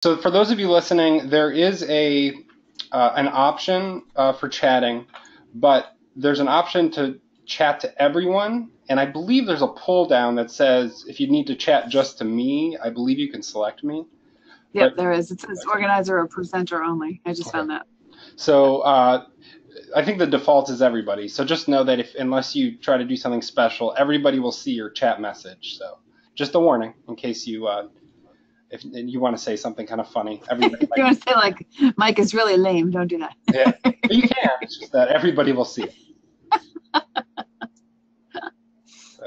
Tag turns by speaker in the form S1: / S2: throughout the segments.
S1: So for those of you listening, there is an option for chatting, but there's an option to chat to everyone, and I believe there's a pull down that says if you need to chat just to me, I believe you can select me.
S2: Yep,
S1: But
S2: there is. It says organizer or presenter only. I just
S1: okay,
S2: found that.
S1: so I think the default is everybody. So just know that if unless you try to do something special, everybody will see your chat message. So just a warning in case you if you want to say something kind of funny, everybody
S2: You
S1: might.
S2: want to say like Mike is really lame? Don't do that.
S1: Yeah, you can. It's just that everybody will see it. So,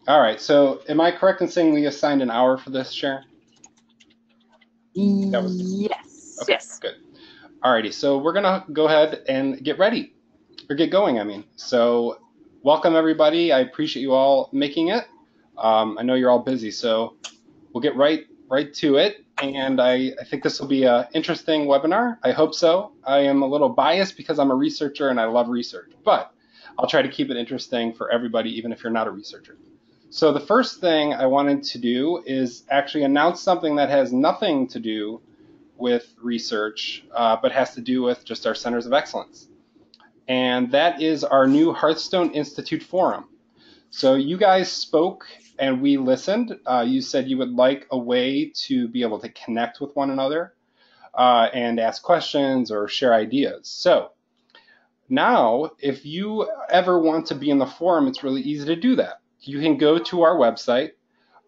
S1: all right. So, am I correct in saying we assigned an hour for this, Sharon? That was
S2: Yes,
S1: okay.
S2: yes.
S1: Good. All righty. So we're gonna go ahead and get ready or get going. I mean, so welcome everybody. I appreciate you all making it. I know you're all busy, so we'll get right to it. And I think this will be an interesting webinar. I hope so. I am a little biased because I'm a researcher and I love research, but I'll try to keep it interesting for everybody, even if you're not a researcher. So the first thing I wanted to do is actually announce something that has nothing to do with research, but has to do with just our centers of excellence. And that is our new Hearthstone Institute Forum. So you guys spoke and we listened. You said you would like a way to be able to connect with one another and ask questions or share ideas. So now, if you ever want to be in the forum, it's really easy to do that. You can go to our website.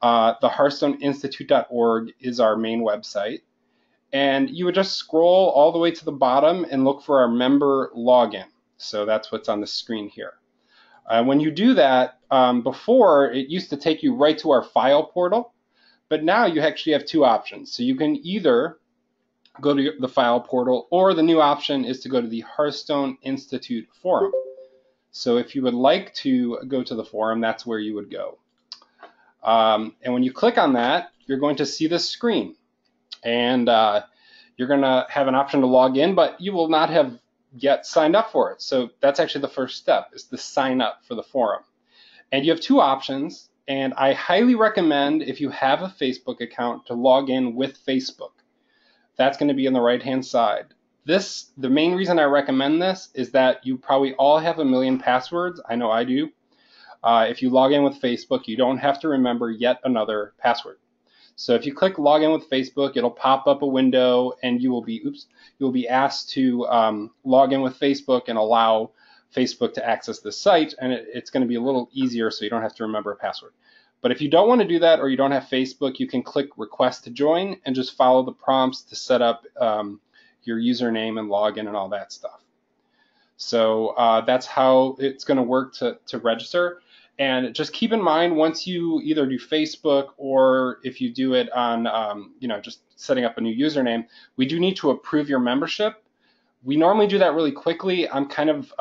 S1: The HearthstoneInstitute.org is our main website. And you would just scroll all the way to the bottom and look for our member login. So that's what's on the screen here. When you do that, before it used to take you right to our file portal, but now you actually have two options. So you can either go to the file portal, or the new option is to go to the Hearthstone Institute forum. So if you would like to go to the forum, that's where you would go. And when you click on that, you're going to see this screen. And you're going to have an option to log in, but you will not have yet signed up for it. So that's actually the first step, is to sign up for the forum. And you have two options, and I highly recommend, if you have a Facebook account, to log in with Facebook. That's going to be on the right-hand side. The main reason I recommend this is that you probably all have a million passwords. I know I do. If you log in with Facebook, you don't have to remember yet another password. So if you click login with Facebook, it'll pop up a window and you will be asked to log in with Facebook and allow Facebook to access the site, and it's going to be a little easier so you don't have to remember a password. But if you don't want to do that or you don't have Facebook, you can click request to join and just follow the prompts to set up your username and login and all that stuff. So that's how it's going to work to register. And just keep in mind, once you either do Facebook or if you do it on, just setting up a new username, we do need to approve your membership. We normally do that really quickly. I'm kind of,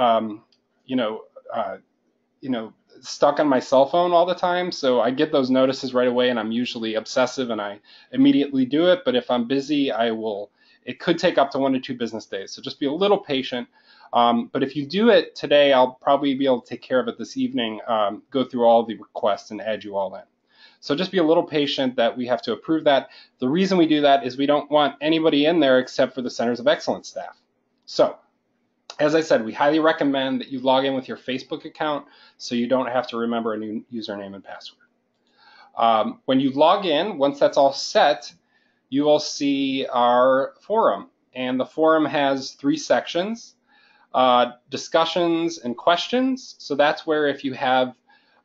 S1: stuck on my cell phone all the time, so I get those notices right away, and I'm usually obsessive and I immediately do it. But if I'm busy, I will. It could take up to 1 to 2 business days, so just be a little patient. But if you do it today, I'll probably be able to take care of it this evening, go through all the requests and add you all in. So just be a little patient that we have to approve that. The reason we do that is we don't want anybody in there except for the Centers of Excellence staff. So as I said, we highly recommend that you log in with your Facebook account so you don't have to remember a new username and password. When you log in, once that's all set, you will see our forum. And the forum has 3 sections. Discussions and questions. So that's where if you have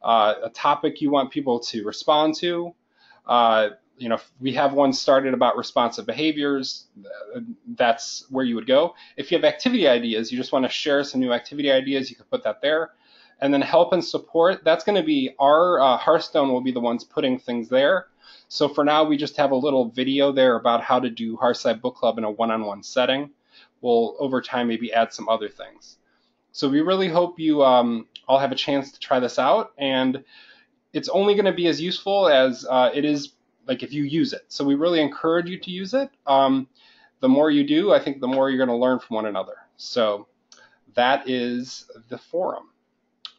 S1: a topic you want people to respond to, we have one started about responsive behaviors, that's where you would go. If you have activity ideas, you just want to share some new activity ideas, you can put that there. And then help and support, that's going to be our Hearthstone will be the ones putting things there. So for now, we just have a little video there about how to do Hearthside Book Club in a one-on-one setting. We'll, over time, maybe add some other things. So we really hope you all have a chance to try this out. And it's only going to be as useful as it is like if you use it. So we really encourage you to use it. The more you do, I think the more you're going to learn from one another. So that is the forum.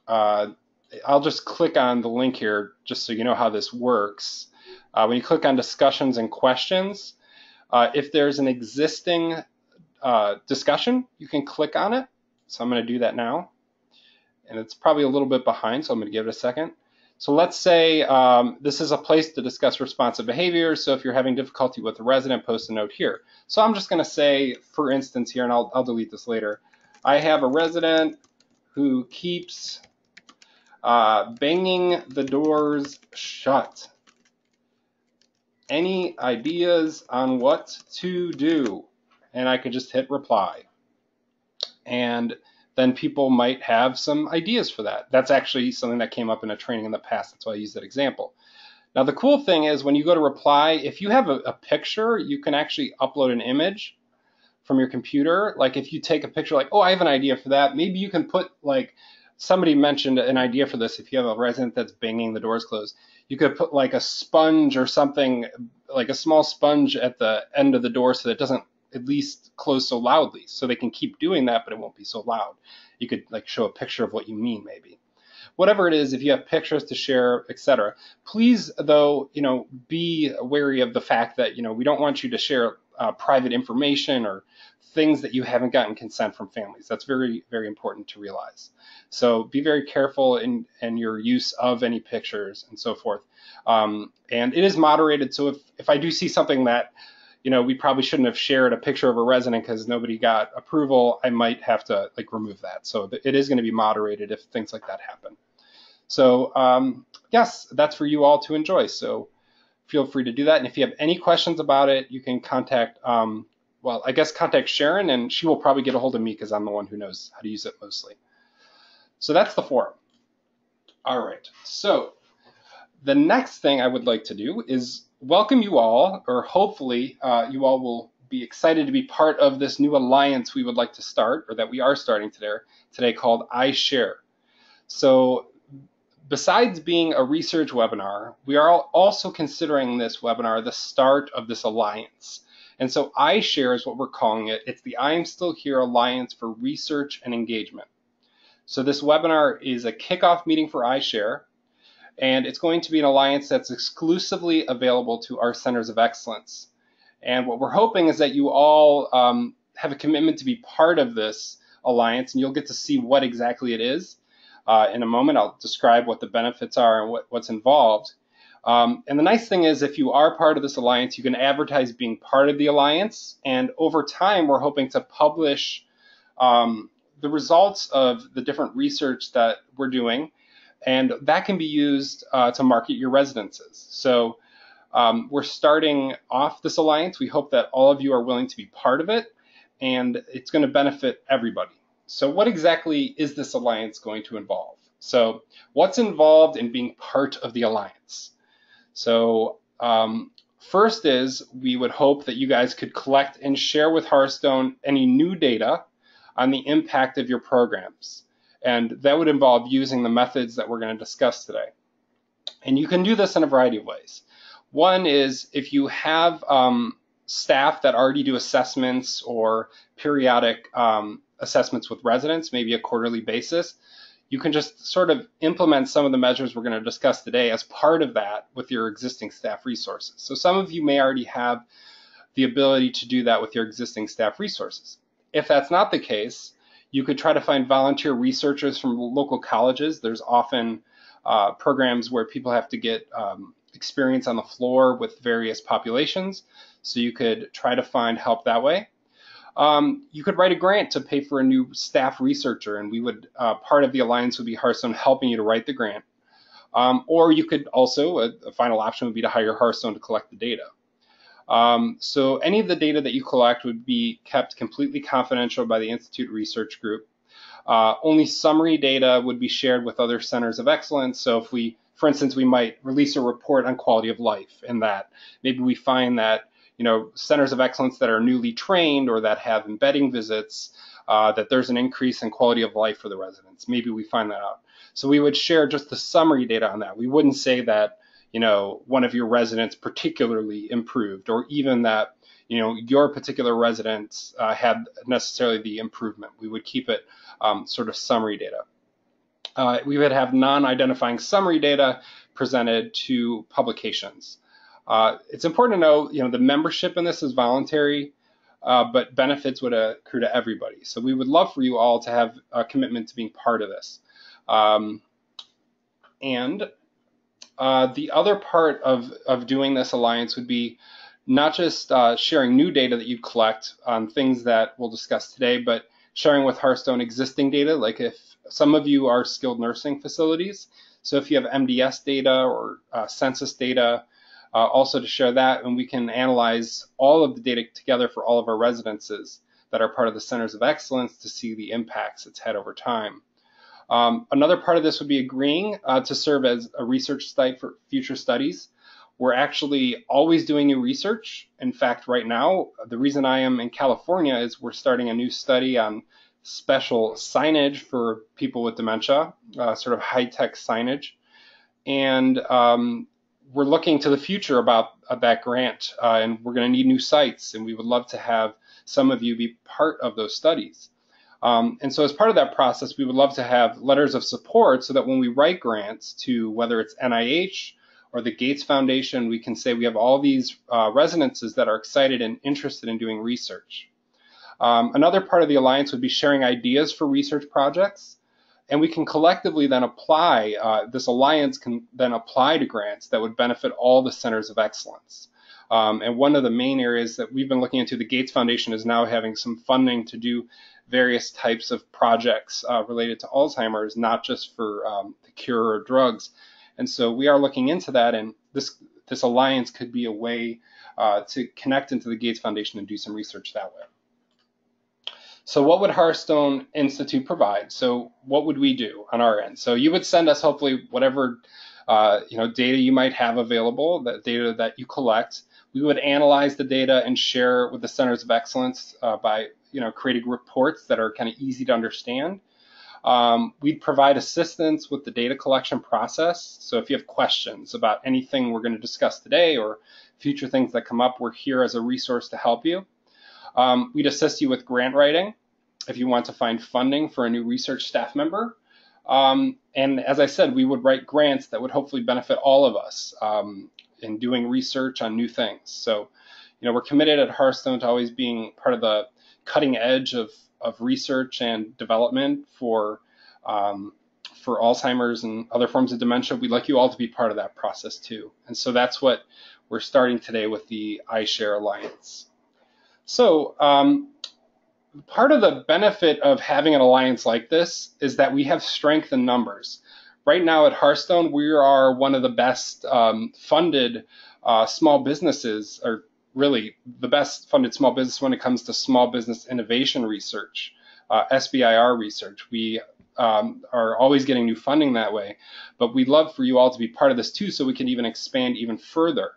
S1: I'll just click on the link here just so you know how this works. When you click on discussions and questions, If there's an existing discussion, you can click on it. So I'm going to do that now. And it's probably a little bit behind, so I'm going to give it a second. So let's say this is a place to discuss responsive behavior. So if you're having difficulty with a resident, post a note here. So I'm just going to say, for instance here, and I'll delete this later, I have a resident who keeps banging the doors shut. Any ideas on what to do? And I could just hit reply. And then people might have some ideas for that. That's actually something that came up in a training in the past. That's why I used that example. Now, the cool thing is when you go to reply, if you have a picture, you can actually upload an image from your computer. Like if you take a picture like, oh, I have an idea for that. Maybe you can put like, somebody mentioned an idea for this. If you have a resident that's banging the doors closed, you could put like a sponge or something, like a small sponge at the end of the door so that it doesn't at least close so loudly, so they can keep doing that, but it won't be so loud. You could like show a picture of what you mean, maybe. Whatever it is, if you have pictures to share, etc. Please, though, be wary of the fact that, we don't want you to share private information or things that you haven't gotten consent from families. That's very, very important to realize. So be very careful in your use of any pictures and so forth. And it is moderated, so if I do see something that we probably shouldn't have shared a picture of a resident because nobody got approval, I might have to remove that. So it is going to be moderated if things like that happen. So yes, that's for you all to enjoy. So feel free to do that. And if you have any questions about it, you can contact, contact Sharon, and she will probably get a hold of me because I'm the one who knows how to use it mostly. So that's the forum. All right. So the next thing I would like to do is welcome you all, or hopefully you all will be excited to be part of this new alliance we would like to start, or that we are starting today called iShare. So besides being a research webinar, we are also considering this webinar the start of this alliance. And so iShare is what we're calling it. It's the I Am Still Here Alliance for Research and Engagement. So this webinar is a kickoff meeting for iShare. And it's going to be an alliance that's exclusively available to our centers of excellence. And what we're hoping is that you all have a commitment to be part of this alliance, and you'll get to see what exactly it is. In a moment, I'll describe what the benefits are and what's involved. And the nice thing is, if you are part of this alliance, you can advertise being part of the alliance. And over time, we're hoping to publish the results of the different research that we're doing. And that can be used to market your residences. So we're starting off this alliance. We hope that all of you are willing to be part of it, and it's going to benefit everybody. So what exactly is this alliance going to involve? So what's involved in being part of the alliance? So first is we would hope that you guys could collect and share with Hearthstone any new data on the impact of your programs. And that would involve using the methods that we're going to discuss today. And you can do this in a variety of ways. One is if you have staff that already do assessments or periodic assessments with residents, maybe a quarterly basis, you can just sort of implement some of the measures we're going to discuss today as part of that with your existing staff resources. So some of you may already have the ability to do that with your existing staff resources. If that's not the case, you could try to find volunteer researchers from local colleges. There's often programs where people have to get experience on the floor with various populations. So you could try to find help that way. You could write a grant to pay for a new staff researcher, and we would part of the alliance would be Hearthstone helping you to write the grant. Or you could also, a final option would be to hire Hearthstone to collect the data. So any of the data that you collect would be kept completely confidential by the Institute Research Group. Only summary data would be shared with other centers of excellence. So if we, for instance, we might release a report on quality of life, and that maybe we find that centers of excellence that are newly trained or that have embedding visits, that there's an increase in quality of life for the residents. Maybe we find that out. So we would share just the summary data on that. We wouldn't say that one of your residents particularly improved, or even that, your particular residents had necessarily the improvement. We would keep it sort of summary data. We would have non-identifying summary data presented to publications. It's important to know, the membership in this is voluntary, but benefits would accrue to everybody. So we would love for you all to have a commitment to being part of this. And the other part of doing this alliance would be not just sharing new data that you collect on things that we'll discuss today, but sharing with Hearthstone existing data, like if some of you are skilled nursing facilities. So if you have MDS data or census data, also to share that, and we can analyze all of the data together for all of our residences that are part of the Centers of Excellence to see the impacts it's had over time. Another part of this would be agreeing to serve as a research site for future studies. We're actually always doing new research. In fact, right now, the reason I am in California is we're starting a new study on special signage for people with dementia, sort of high-tech signage. And we're looking to the future about that grant, and we're going to need new sites, and we would love to have some of you be part of those studies. And so as part of that process, we would love to have letters of support so that when we write grants to whether it's NIH or the Gates Foundation, we can say we have all these residences that are excited and interested in doing research. Another part of the alliance would be sharing ideas for research projects. And we can collectively then apply, this alliance can then apply to grants that would benefit all the centers of excellence. And one of the main areas that we've been looking into, the Gates Foundation is now having some funding to do various types of projects related to Alzheimer's, not just for the cure or drugs. And so we are looking into that, and this alliance could be a way to connect into the Gates Foundation and do some research that way. So what would Hearthstone Institute provide? So what would we do on our end? So you would send us hopefully whatever data you might have available, that data that you collect. We would analyze the data and share with the Centers of Excellence by creating reports that are kind of easy to understand. We'd provide assistance with the data collection process. So if you have questions about anything we're going to discuss today or future things that come up, we're here as a resource to help you. We'd assist you with grant writing if you want to find funding for a new research staff member. And as I said, we would write grants that would hopefully benefit all of us in doing research on new things. So, we're committed at Hearthstone to always being part of the cutting edge of research and development for Alzheimer's and other forms of dementia. We'd like you all to be part of that process too. And so that's what we're starting today with the iShare Alliance. So part of the benefit of having an alliance like this is that we have strength in numbers. Right now at Hearthstone, we are one of the best funded small businesses, or really the best funded small business when it comes to small business innovation research, SBIR research. We are always getting new funding that way, but we'd love for you all to be part of this too so we can even expand even further.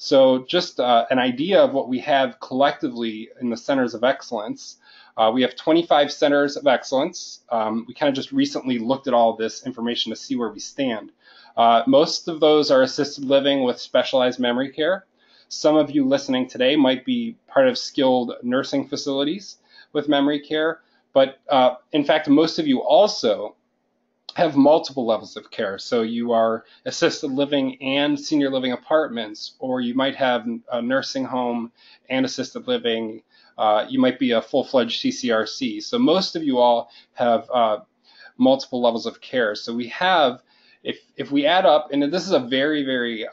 S1: So just an idea of what we have collectively in the Centers of Excellence. We have 25 Centers of Excellence. We kind of just recently looked at all this information to see where we stand. Most of those are assisted living with specialized memory care. Some of you listening today might be part of skilled nursing facilities with memory care, but in fact, most of you also have multiple levels of care. So you are assisted living and senior living apartments, or you might have a nursing home and assisted living. You might be a full-fledged CCRC. So most of you all have multiple levels of care. So we have, if we add up, and this is a very, very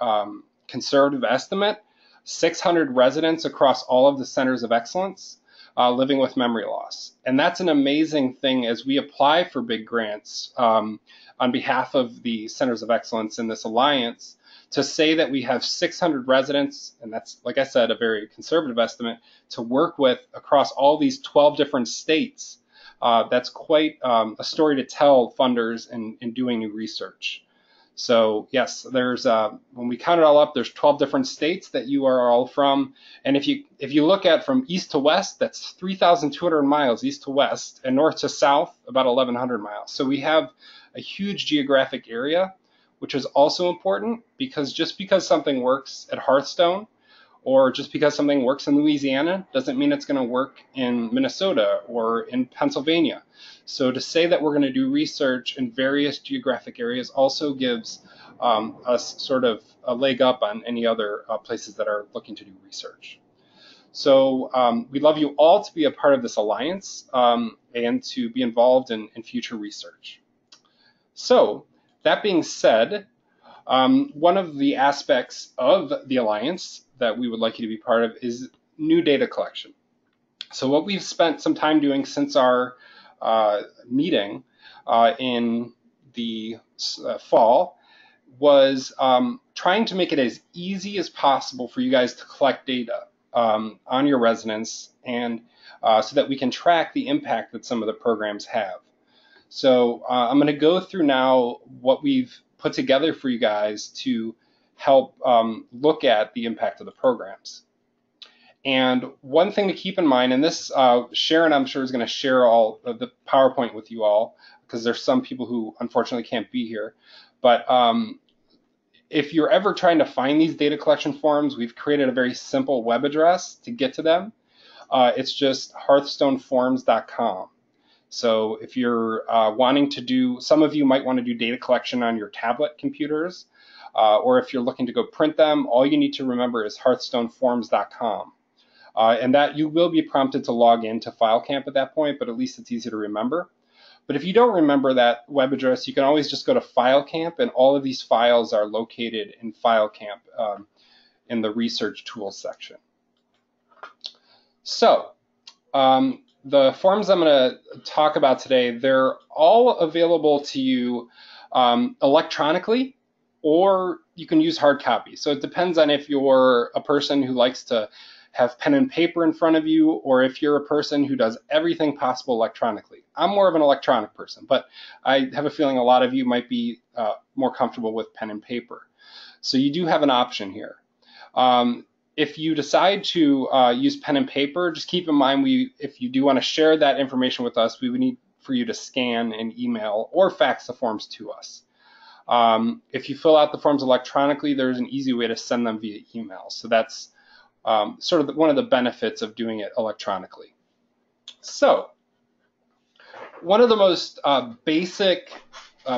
S1: conservative estimate, 600 residents across all of the Centers of Excellence living with memory loss. And that's an amazing thing as we apply for big grants on behalf of the Centers of Excellence in this alliance, to say that we have 600 residents, and that's, like I said, a very conservative estimate, to work with across all these 12 different states. That's quite a story to tell funders in doing new research. So yes, there's when we count it all up, there's 12 different states that you are all from. And if you look at from east to west, that's 3,200 miles east to west, and north to south, about 1,100 miles. So we have a huge geographic area, which is also important, because just because something works at Hearthstone or just because something works in Louisiana doesn't mean it's going to work in Minnesota or in Pennsylvania. So to say that we're going to do research in various geographic areas also gives sort of a leg up on any other places that are looking to do research. So we'd love you all to be a part of this alliance and to be involved in future research. So that being said, one of the aspects of the alliance that we would like you to be part of is new data collection. So what we've spent some time doing since our meeting in the fall was trying to make it as easy as possible for you guys to collect data on your residents, and so that we can track the impact that some of the programs have. So I'm going to go through now what we've put together for you guys to help look at the impact of the programs. And one thing to keep in mind, and this Sharon, I'm sure, is going to share all of the PowerPoint with you all, because there's some people who unfortunately can't be here. But if you're ever trying to find these data collection forms, we've created a very simple web address to get to them. It's just hearthstoneforms.com. So if you're wanting to do, some of you might want to do data collection on your tablet computers, or if you're looking to go print them, all you need to remember is hearthstoneforms.com. And that you will be prompted to log into FileCamp at that point, but at least it's easy to remember. But if you don't remember that web address, you can always just go to FileCamp, and all of these files are located in FileCamp in the Research Tools section. So the forms I'm going to talk about today, they're all available to you electronically, or you can use hard copies. So it depends on if you're a person who likes to have pen and paper in front of you, or if you're a person who does everything possible electronically. I'm more of an electronic person, but I have a feeling a lot of you might be more comfortable with pen and paper. So you do have an option here. If you decide to use pen and paper, just keep in mind, if you do want to share that information with us, we would need for you to scan and email or fax the forms to us. If you fill out the forms electronically, there's an easy way to send them via email. So that's sort of one of the benefits of doing it electronically. So one of the most basic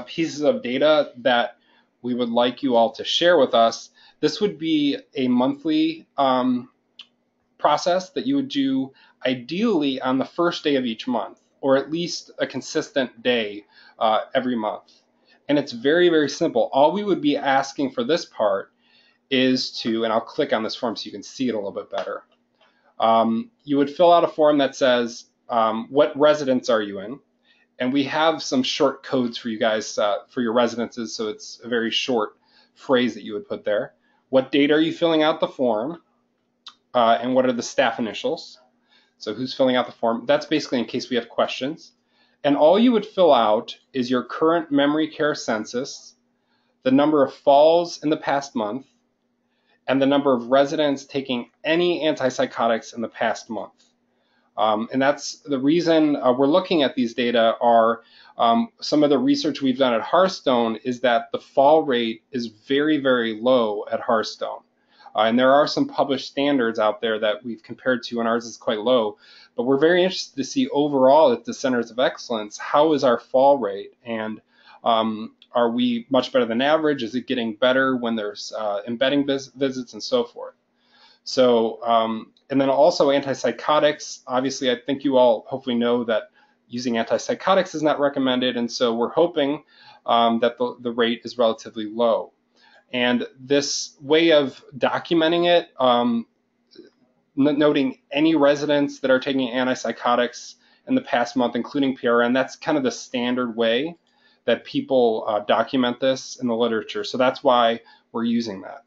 S1: pieces of data that we would like you all to share with us, this would be a monthly process that you would do ideally on the first day of each month, or at least a consistent day every month. And it's very, very simple. All we would be asking for this part is to, and I'll click on this form so you can see it a little bit better. You would fill out a form that says, what residence are you in? And we have some short codes for you guys for your residences, so it's a very short phrase that you would put there. What date are you filling out the form? And what are the staff initials? So who's filling out the form? That's basically in case we have questions. And all you would fill out is your current memory care census, the number of falls in the past month, and the number of residents taking any antipsychotics in the past month. And that's the reason we're looking at these data. Are some of the research we've done at Hearthstone is that the fall rate is very, very low at Hearthstone. And there are some published standards out there that we've compared to, and ours is quite low. But we're very interested to see overall at the Centers of Excellence, how is our fall rate? And are we much better than average? Is it getting better when there's embedding visits and so forth? So, and then also antipsychotics. Obviously, I think you all hopefully know that using antipsychotics is not recommended, and so we're hoping that the rate is relatively low. And this way of documenting it, noting any residents that are taking antipsychotics in the past month, including PRN, that's kind of the standard way that people document this in the literature. So that's why we're using that.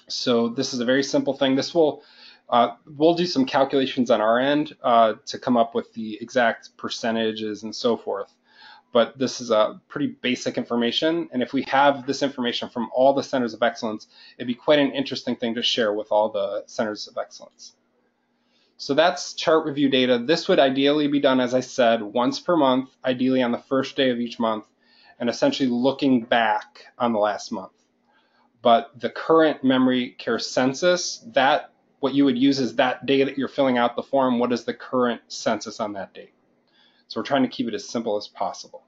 S1: So this is a very simple thing. This will, we'll do some calculations on our end to come up with the exact percentages and so forth. But this is a pretty basic information. And if we have this information from all the Centers of Excellence, it'd be quite an interesting thing to share with all the Centers of Excellence. So that's chart review data. This would ideally be done, as I said, once per month, ideally on the first day of each month, and essentially looking back on the last month. But the current memory care census, that what you would use is that day that you're filling out the form, what is the current census on that date? So we're trying to keep it as simple as possible.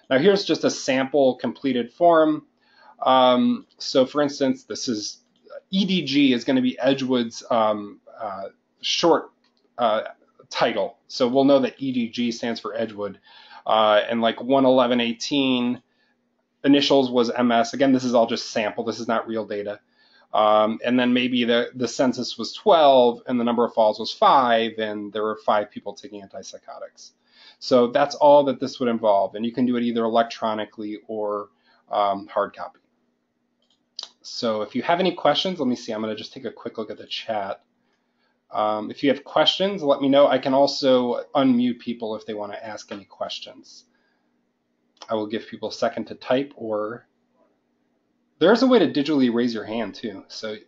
S1: Now here's just a sample completed form. So for instance, this is EDG is going to be Edgewood's short title. So we'll know that EDG stands for Edgewood. And like 11118 initials was MS. Again, this is all just sample. This is not real data. And then maybe the census was 12 and the number of falls was 5 and there were 5 people taking antipsychotics. So that's all that this would involve. And you can do it either electronically or hard copy. So if you have any questions, let me see. I'm going to just take a quick look at the chat. If you have questions, let me know. I can also unmute people if they want to ask any questions. I will give people a second to type, or there's a way to digitally raise your hand too. So it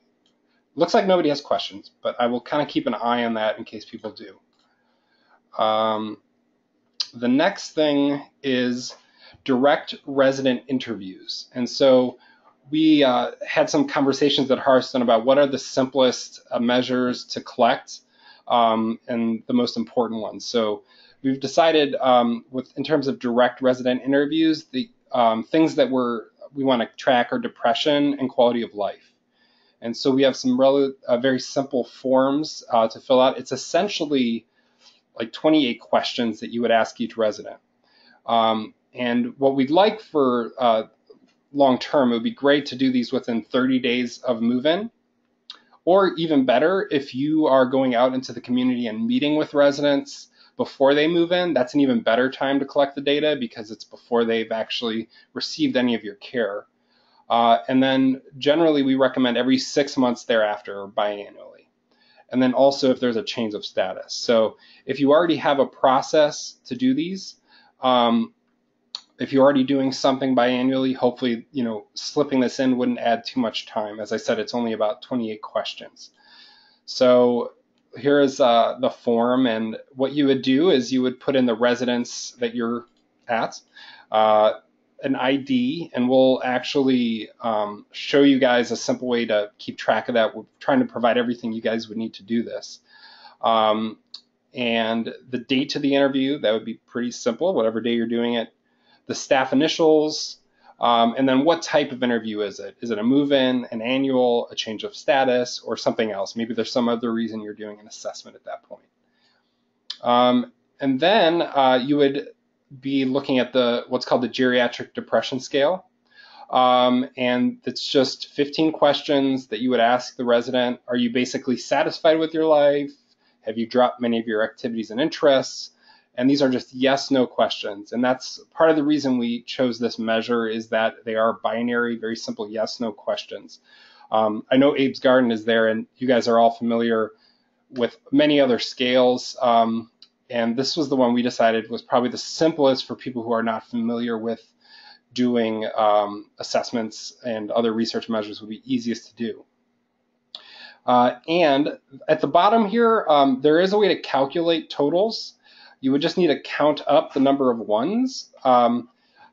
S1: looks like nobody has questions, but I will kind of keep an eye on that in case people do. The next thing is direct resident interviews. And so we had some conversations at Hearthstone about what are the simplest measures to collect and the most important ones. So we've decided in terms of direct resident interviews, the things that we want to track are depression and quality of life. And so we have some very simple forms to fill out. It's essentially like 28 questions that you would ask each resident. And what we'd like for long term, it would be great to do these within 30 days of move-in. Or even better, if you are going out into the community and meeting with residents before they move in, that's an even better time to collect the data because it's before they've actually received any of your care. And then generally we recommend every 6 months thereafter or biannually. And then also if there's a change of status. So if you already have a process to do these, if you're already doing something biannually, hopefully, slipping this in wouldn't add too much time. As I said, it's only about 28 questions. So here is the form, and what you would do is you would put in the residence that you're at, an ID, and we'll actually show you guys a simple way to keep track of that. We're trying to provide everything you guys would need to do this. And the date to the interview, that would be pretty simple, whatever day you're doing it. The staff initials, and then what type of interview is it? Is it a move-in, an annual, a change of status, or something else? Maybe there's some other reason you're doing an assessment at that point. And then you would be looking at what's called the geriatric depression scale. And it's just 15 questions that you would ask the resident. Are you basically satisfied with your life? Have you dropped many of your activities and interests? And these are just yes/no questions. And that's part of the reason we chose this measure, is that they are binary, very simple yes/no questions. I know Abe's Garden is there, and you guys are all familiar with many other scales. And this was the one we decided was probably the simplest for people who are not familiar with doing assessments, and other research measures would be easiest to do. And at the bottom here, there is a way to calculate totals. You would just need to count up the number of ones.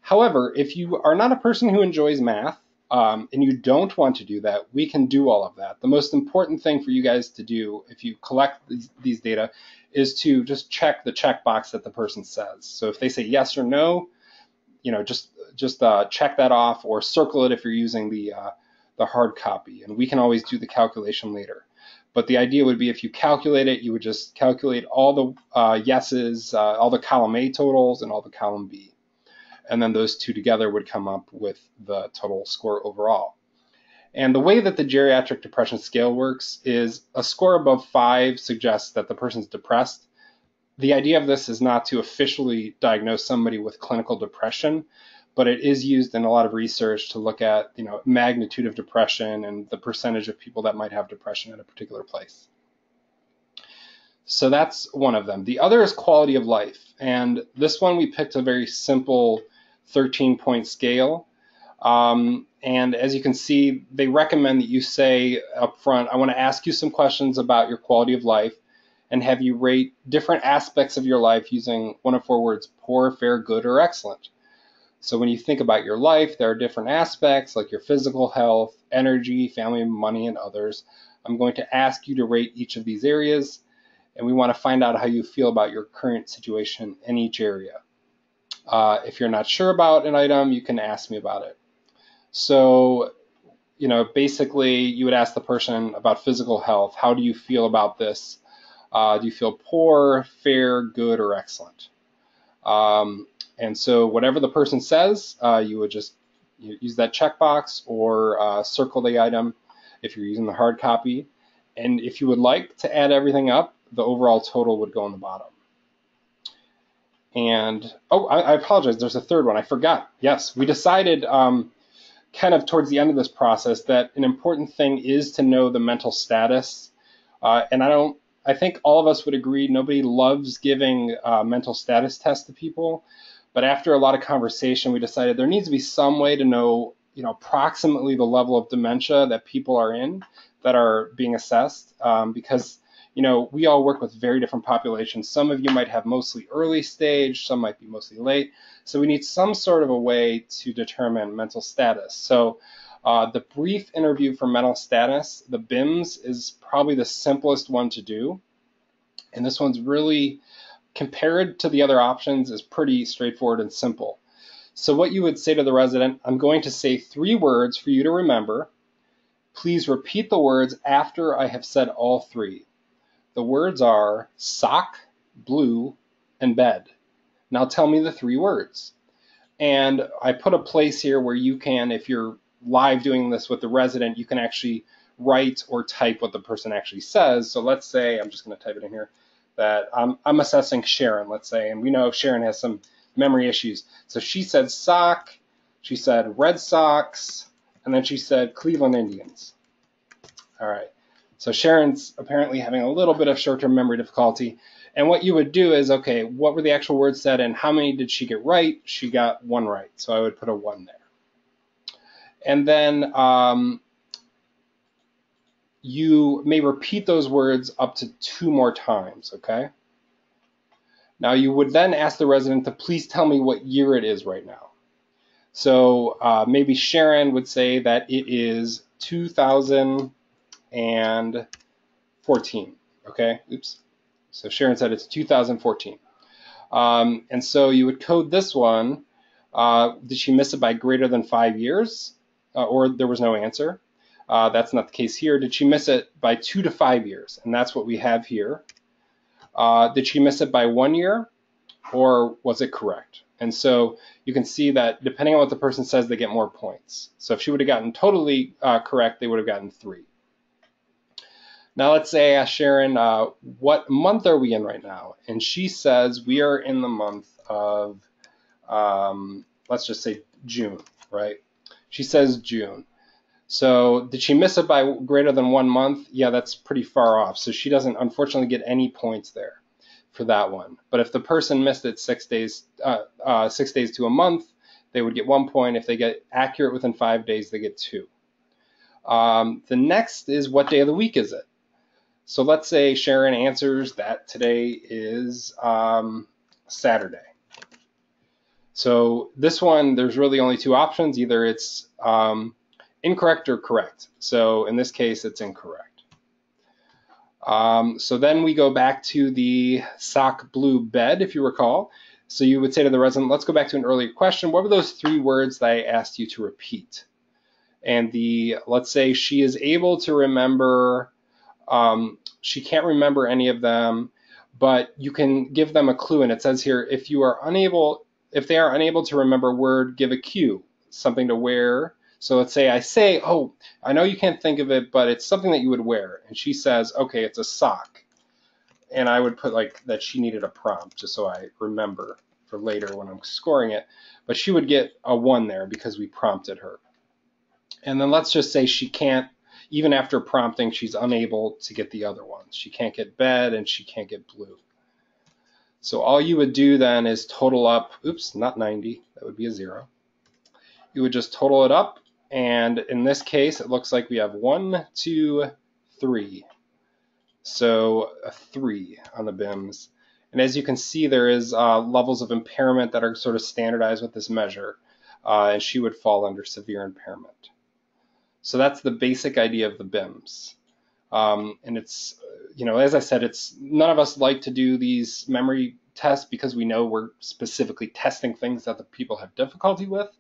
S1: However, if you are not a person who enjoys math and you don't want to do that, we can do all of that. The most important thing for you guys to do if you collect these data is to just check the checkbox that the person says. So if they say yes or no, just check that off, or circle it if you're using the hard copy, and we can always do the calculation later. But the idea would be, if you calculate it, you would just calculate all the yeses, all the column A totals and all the column B. And then those two together would come up with the total score overall. And the way that the geriatric depression scale works is a score above 5 suggests that the person's depressed. The idea of this is not to officially diagnose somebody with clinical depression, but it is used in a lot of research to look at, magnitude of depression and the percentage of people that might have depression at a particular place. So that's one of them. The other is quality of life. And this one we picked a very simple 13-point scale. And as you can see, they recommend that you say up front, I want to ask you some questions about your quality of life, and have you rate different aspects of your life using one of 4 words: poor, fair, good, or excellent. So when you think about your life, there are different aspects like your physical health, energy, family, money, and others. I'm going to ask you to rate each of these areas, and we want to find out how you feel about your current situation in each area. If you're not sure about an item, you can ask me about it. So, basically you would ask the person about physical health. How do you feel about this? Do you feel poor, fair, good, or excellent? And so whatever the person says, you would just use that checkbox or circle the item if you're using the hard copy. And if you would like to add everything up, the overall total would go on the bottom. And, I apologize, there's a third one. I forgot. Yes, we decided kind of towards the end of this process that an important thing is to know the mental status. And I think all of us would agree nobody loves giving mental status tests to people. But after a lot of conversation, we decided there needs to be some way to know, approximately the level of dementia that people are in that are being assessed, because we all work with very different populations. Some of you might have mostly early stage, some might be mostly late. So we need some sort of a way to determine mental status. So the brief interview for mental status, the BIMS, is probably the simplest one to do. And this one's really, compared to the other options, is pretty straightforward and simple. So what you would say to the resident, I'm going to say 3 words for you to remember. Please repeat the words after I have said all 3. The words are sock, blue, and bed. Now tell me the 3 words. And I put a place here where you can, if you're live doing this with the resident, you can actually write or type what the person actually says. So let's say, I'm just going to type it in here, that I'm assessing Sharon, let's say, and we know Sharon has some memory issues. So she said sock, she said Red Sox, and then she said Cleveland Indians. All right. So Sharon's apparently having a little bit of short-term memory difficulty. And what you would do is, okay, what were the actual words said and how many did she get right? She got 1 right. So I would put a 1 there. And then you may repeat those words up to 2 more times, okay? Now you would then ask the resident to please tell me what year it is right now. So maybe Sharon would say that it is 2014, okay? Oops. So Sharon said it's 2014. And so you would code this one. Did she miss it by greater than 5 years? Or there was no answer. That's not the case here. Did she miss it by 2 to 5 years? And that's what we have here. Did she miss it by 1 year? Or was it correct? And so you can see that depending on what the person says, they get more points. So if she would have gotten totally correct, they would have gotten 3. Now let's say I ask Sharon, what month are we in right now? And she says we are in the month of, let's just say June, right? She says June. So did she miss it by greater than 1 month? Yeah, that's pretty far off. So she doesn't unfortunately get any points there for that one. But if the person missed it 6 days, 6 days to a month, they would get 1 point. If they get accurate within 5 days, they get 2. The next is what day of the week is it? So let's say Sharon answers that today is Saturday. So this one, there's really only 2 options. Either it's incorrect or correct. So in this case, it's incorrect. So then we go back to the sock blue bed, if you recall. So you would say to the resident, let's go back to an earlier question. What were those 3 words that I asked you to repeat? And let's say she is able to remember, she can't remember any of them, but you can give them a clue. And it says here, if they are unable to remember a word, give a cue, something to wear. So let's say I say, oh, I know you can't think of it, but it's something that you would wear. And she says, okay, it's a sock. And I would put like that she needed a prompt just so I remember for later when I'm scoring it. But she would get a 1 there because we prompted her. And then let's just say she can't, even after prompting, she's unable to get the other ones. She can't get bed and she can't get blue. So all you would do then is total up, oops, not 90, that would be a 0. You would just total it up. And in this case, it looks like we have 1, 2, 3. So a 3 on the BIMS. And as you can see, there is levels of impairment that are sort of standardized with this measure. And she would fall under severe impairment. So that's the basic idea of the BIMS. And it's, as I said, none of us like to do these memory tests because we know we're specifically testing things that the people have difficulty with.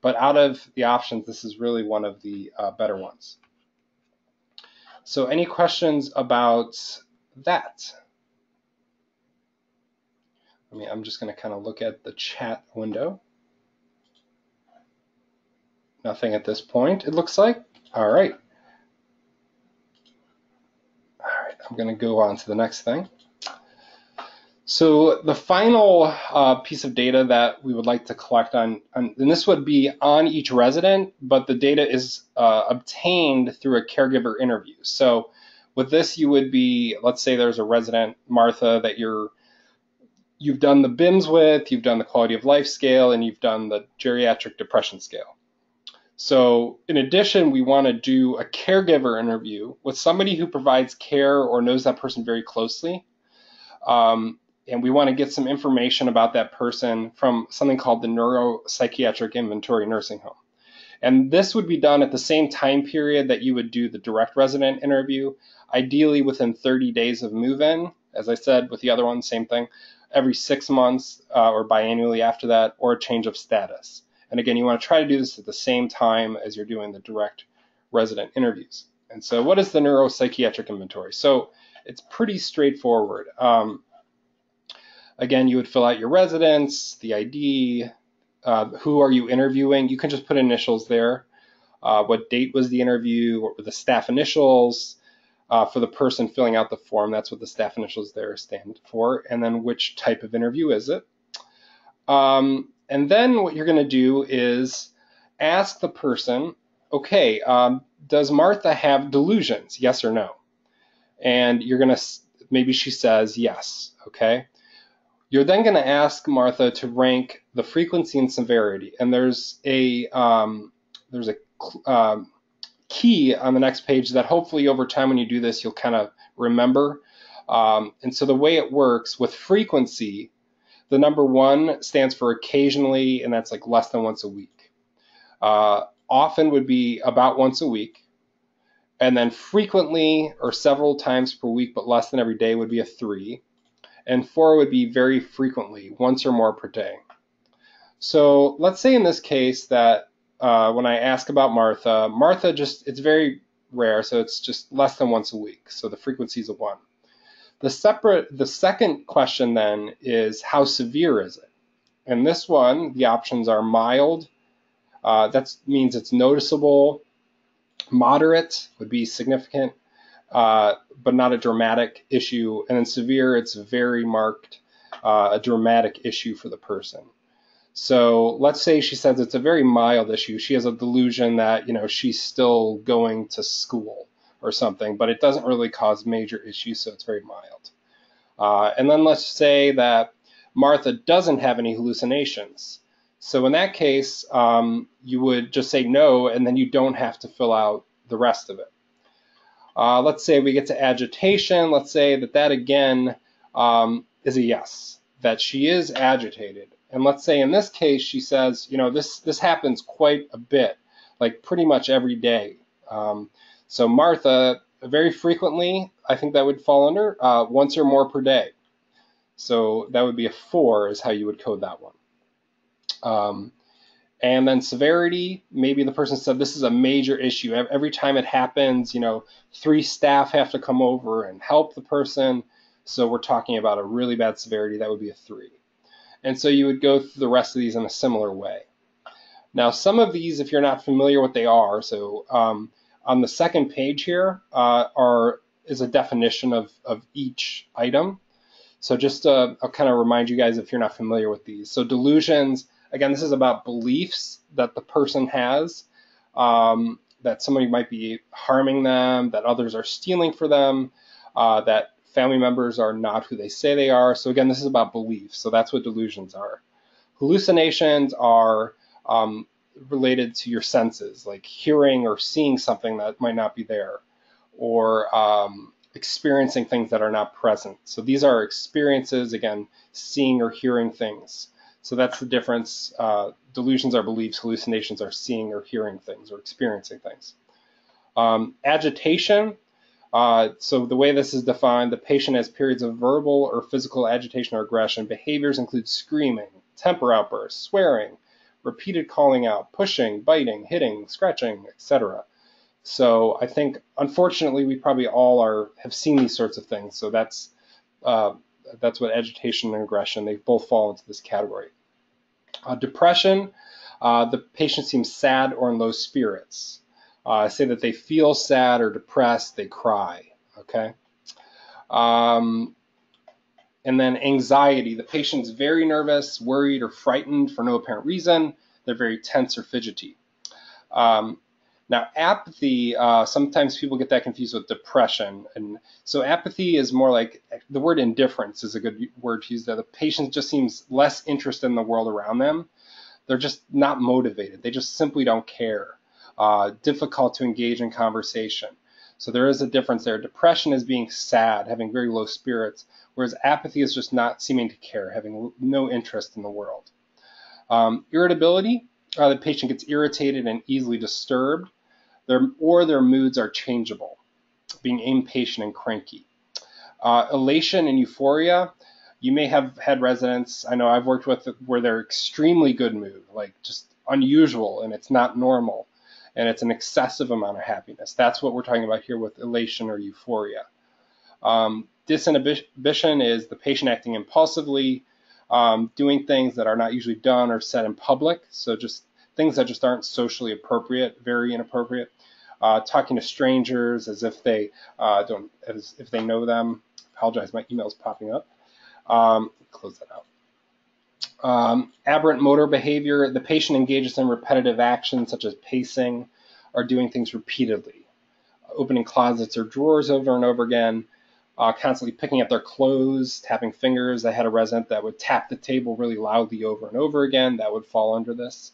S1: But out of the options, this is really one of the better ones. So any questions about that? I'm just going to kind of look at the chat window. Nothing at this point, it looks like. All right. I'm going to go on to the next thing. So the final piece of data that we would like to collect on, and this would be on each resident, but the data is obtained through a caregiver interview. So with this, you would be, let's say there's a resident, Martha, that you've done the BIMS with, you've done the quality of life scale, and you've done the geriatric depression scale. So in addition, we want to do a caregiver interview with somebody who provides care or knows that person very closely. And we want to get some information about that person from something called the Neuropsychiatric Inventory Nursing Home. And this would be done at the same time period that you would do the direct resident interview, ideally within 30 days of move-in. As I said, with the other one, same thing, every 6 months or biannually after that, or a change of status. And again, you want to try to do this at the same time as you're doing the direct resident interviews. And so what is the Neuropsychiatric Inventory? So it's pretty straightforward. Again, you would fill out your residence, the ID, who are you interviewing? You can just put initials there. What date was the interview? What were the staff initials? For the person filling out the form, that's what the staff initials there stand for. And then which type of interview is it? And then what you're going to do is ask the person, okay, does Martha have delusions? Yes or no? And you're going to, maybe she says yes, okay? You're then going to ask Martha to rank the frequency and severity. And there's a key on the next page that hopefully over time when you do this, you'll kind of remember. And so the way it works with frequency, the number 1 stands for occasionally, and that's like less than once a week. Often would be about once a week. And then frequently or several times per week, but less than every day would be a 3. And 4 would be very frequently, once or more per day. So let's say in this case that when I ask about Martha just, it's very rare, so it's just less than once a week. So the frequency is a 1. The second question then is how severe is it? And this one, the options are mild, that means it's noticeable. Moderate would be significant, but not a dramatic issue. And then severe, it's very marked, a dramatic issue for the person. So let's say she says it's a very mild issue. She has a delusion that, she's still going to school or something, but it doesn't really cause major issues, so it's very mild. And then let's say that Martha doesn't have any hallucinations. So in that case, you would just say no, and then you don't have to fill out the rest of it. Let's say we get to agitation. Let's say that again is a yes, that she is agitated. And let's say in this case, she says, this happens quite a bit, like pretty much every day. So Martha, very frequently, I think that would fall under once or more per day. So that would be a 4 is how you would code that one. And then severity, maybe the person said this is a major issue. Every time it happens, 3 staff have to come over and help the person. So we're talking about a really bad severity. That would be a 3. And so you would go through the rest of these in a similar way. Now, some of these, if you're not familiar what they are, so on the second page here is a definition of each item. So just I'll kind of remind you guys if you're not familiar with these. So delusions, again, this is about beliefs that the person has, that somebody might be harming them, that others are stealing for them, that family members are not who they say they are. So again, this is about beliefs. So that's what delusions are. Hallucinations are related to your senses, like hearing or seeing something that might not be there, or experiencing things that are not present. So these are experiences, again, seeing or hearing things. So that's the difference. Delusions are beliefs, hallucinations are seeing or hearing things or experiencing things. Agitation. So the way this is defined, the patient has periods of verbal or physical agitation or aggression. Behaviors include screaming, temper outbursts, swearing, repeated calling out, pushing, biting, hitting, scratching, etc. So I think, unfortunately, we probably all have seen these sorts of things. So that's what agitation and aggression, they both fall into this category. Depression, the patient seems sad or in low spirits. Say that they feel sad or depressed, they cry, okay? And then anxiety, the patient's very nervous, worried, or frightened for no apparent reason. They're very tense or fidgety. Now, apathy, sometimes people get that confused with depression. And so apathy is more like, the word indifference is a good word to use there. The patient just seems less interested in the world around them. They're just not motivated. They just simply don't care. Difficult to engage in conversation. So there is a difference there. Depression is being sad, having very low spirits, whereas apathy is just not seeming to care, having no interest in the world. Irritability, the patient gets irritated and easily disturbed. Their moods are changeable, being impatient and cranky. Elation and euphoria, you may have had residents, I know I've worked with, where they're extremely good mood, like just unusual, and it's not normal, and it's an excessive amount of happiness. That's what we're talking about here with elation or euphoria. Disinhibition is the patient acting impulsively, doing things that are not usually done or said in public, so just things that just aren't socially appropriate, very inappropriate. Talking to strangers as if they know them. Apologize, my email's popping up. Close that out. Aberrant motor behavior. The patient engages in repetitive actions such as pacing or doing things repeatedly, opening closets or drawers over and over again, constantly picking up their clothes, tapping fingers. I had a resident that would tap the table really loudly over and over again. That would fall under this.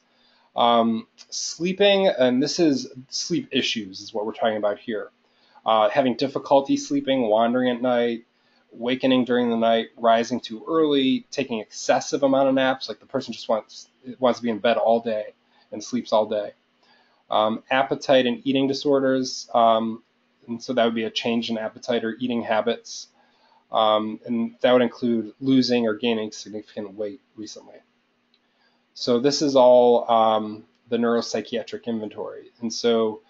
S1: Sleeping, and this is sleep issues is what we're talking about here. Having difficulty sleeping, wandering at night, awakening during the night, rising too early, taking excessive amount of naps, like the person just wants to be in bed all day and sleeps all day. Appetite and eating disorders, and so that would be a change in appetite or eating habits, and that would include losing or gaining significant weight recently. So this is all the neuropsychiatric inventory. And so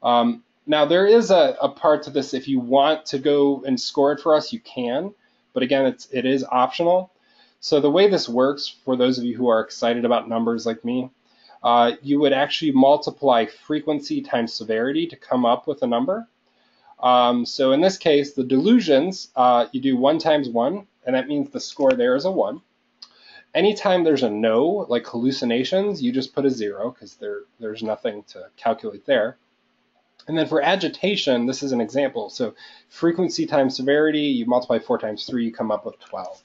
S1: now there is a part to this. If you want to go and score it for us, you can. But again, it is optional. So the way this works, for those of you who are excited about numbers like me, you would actually multiply frequency times severity to come up with a number. So in this case, the delusions, you do 1 times 1, and that means the score there is a 1. Anytime there's a no, like hallucinations, you just put a 0 because there's nothing to calculate there. And then for agitation, this is an example. So frequency times severity, you multiply 4 times 3, you come up with 12.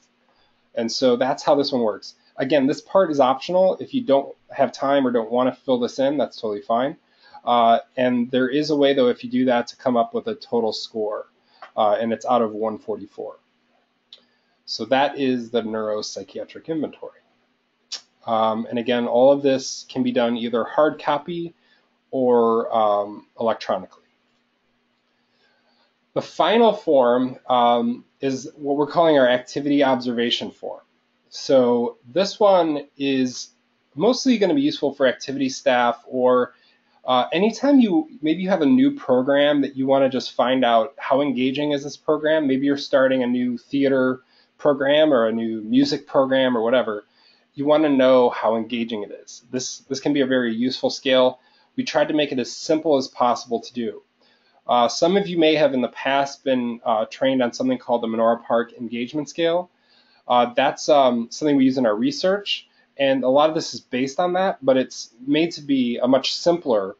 S1: And so that's how this one works. Again, this part is optional. If you don't have time or don't want to fill this in, that's totally fine. And there is a way, though, if you do that, to come up with a total score. And it's out of 144. So that is the neuropsychiatric inventory. And again, all of this can be done either hard copy or electronically. The final form is what we're calling our activity observation form. So this one is mostly going to be useful for activity staff, or anytime maybe you have a new program that you want to just find out how engaging is this program. Maybe you're starting a new theater program or a new music program or whatever. You want to know how engaging it is. This can be a very useful scale. We tried to make it as simple as possible to do. Some of you may have in the past been trained on something called the Menora Park Engagement Scale. That's something we use in our research, and a lot of this is based on that, but it's made to be a much simpler